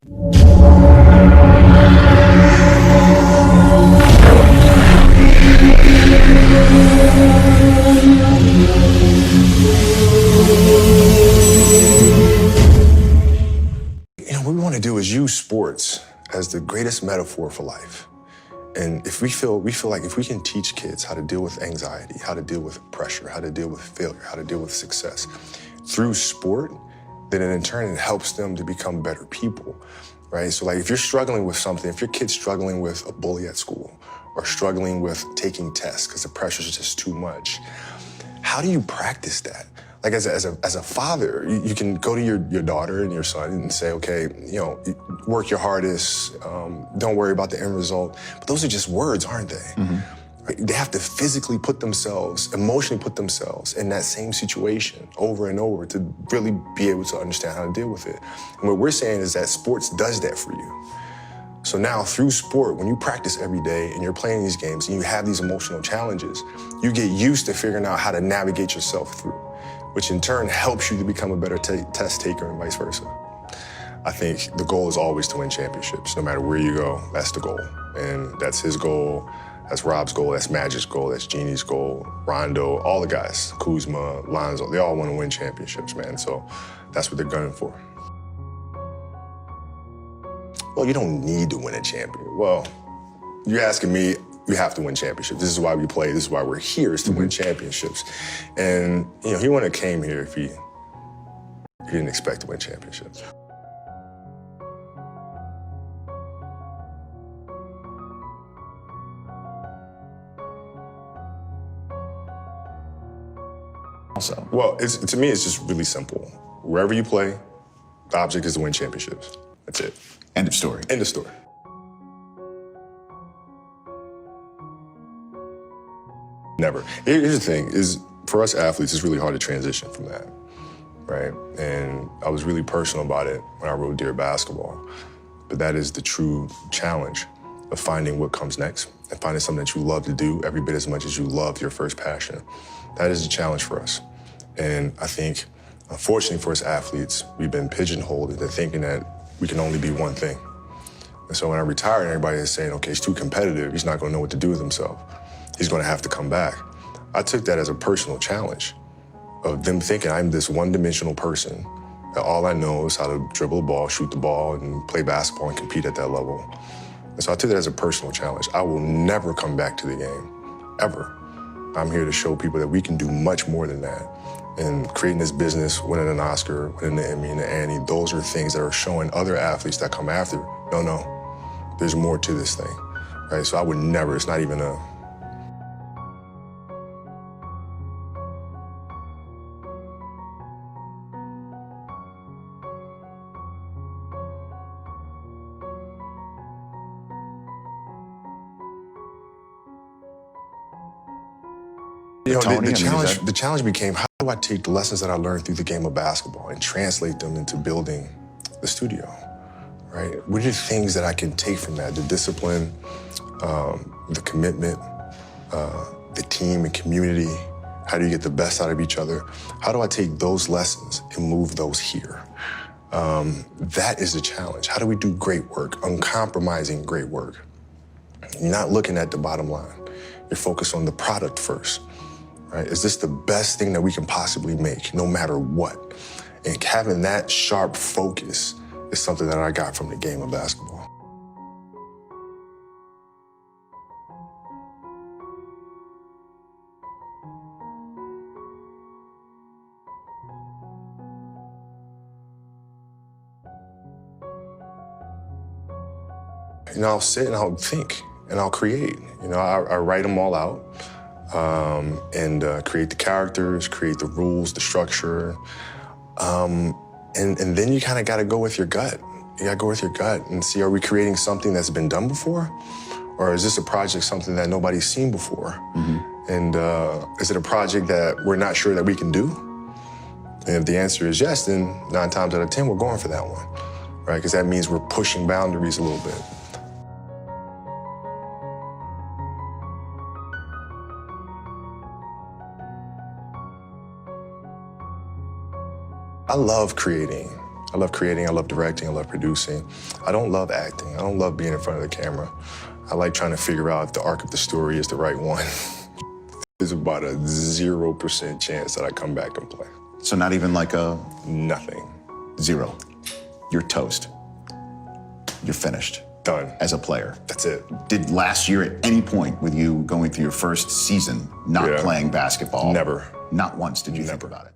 What we want to do is use sports as the greatest metaphor for life. And if we feel like if we can teach kids how to deal with anxiety, how to deal with pressure, how to deal with failure, how to deal with success through sport, then in turn it helps them to become better people, right? So like if you're struggling with something, if your kid's struggling with a bully at school or struggling with taking tests because the pressure is just too much, how do you practice that? Like as a father, you can go to your daughter and your son and say, okay, work your hardest, don't worry about the end result. But those are just words, aren't they? Mm-hmm. Right? They have to physically put themselves, emotionally put themselves in that same situation over and over to really be able to understand how to deal with it. And what we're saying is that sports does that for you. So now through sport, when you practice every day and you're playing these games and you have these emotional challenges, you get used to figuring out how to navigate yourself through, which in turn helps you to become a better test taker and vice versa. I think the goal is always to win championships. No matter where you go, that's the goal. And that's his goal, that's Rob's goal, that's Magic's goal, that's Jeannie's goal, Rondo, all the guys, Kuzma, Lonzo, they all want to win championships, man. So that's what they're gunning for. Well, you don't need to win a champion. Well, you're asking me, you have to win championships. This is why we play, this is why we're here, is to win championships. And, he wouldn't have came here if he didn't expect to win championships. Also, well, to me, it's just really simple. Wherever you play, the object is to win championships. That's it. End of story. End of story. Never. Here's the thing, is for us athletes, it's really hard to transition from that, right? And I was really personal about it when I wrote Dear Basketball. But that is the true challenge of finding what comes next and finding something that you love to do every bit as much as you love your first passion. That is a challenge for us. And I think, unfortunately for us athletes, we've been pigeonholed into thinking that we can only be one thing. And so when I retired, everybody is saying, okay, he's too competitive. He's not going to know what to do with himself. He's going to have to come back. I took that as a personal challenge of them thinking I'm this one-dimensional person, that all I know is how to dribble the ball, shoot the ball, and play basketball and compete at that level. And so I took that as a personal challenge. I will never come back to the game, ever. I'm here to show people that we can do much more than that. And creating this business, winning an Oscar, winning the Emmy and the Annie, those are things that are showing other athletes that come after, no, there's more to this thing, right? So I would never, it's not even a, the challenge became, how do I take the lessons that I learned through the game of basketball and translate them into building the studio, right? What are the things that I can take from that? The discipline, the commitment, the team and community. How do you get the best out of each other? How do I take those lessons and move those here? That is the challenge. How do we do great work, uncompromising great work? You're not looking at the bottom line. You're focused on the product first. Right? Is this the best thing that we can possibly make, no matter what? And having that sharp focus is something that I got from the game of basketball. I'll sit and I'll think and I'll create. I write them all out. And create the characters, create the rules, the structure. And then you kind of got to go with your gut. You got to go with your gut and see, are we creating something that's been done before? Or is this a project something that nobody's seen before? Mm-hmm. And is it a project that we're not sure that we can do? And if the answer is yes, then 9 times out of 10, we're going for that one, right? Because that means we're pushing boundaries a little bit. I love creating. I love creating, I love directing, I love producing. I don't love acting. I don't love being in front of the camera. I like trying to figure out if the arc of the story is the right one. There's about a 0% chance that I come back and play. So not even like a Nothing. 0. You're toast. You're finished. Done. As a player. That's it. Did last year at any point with you going through your first season not Yeah. playing basketball? Never. Not once did you think Never. about it?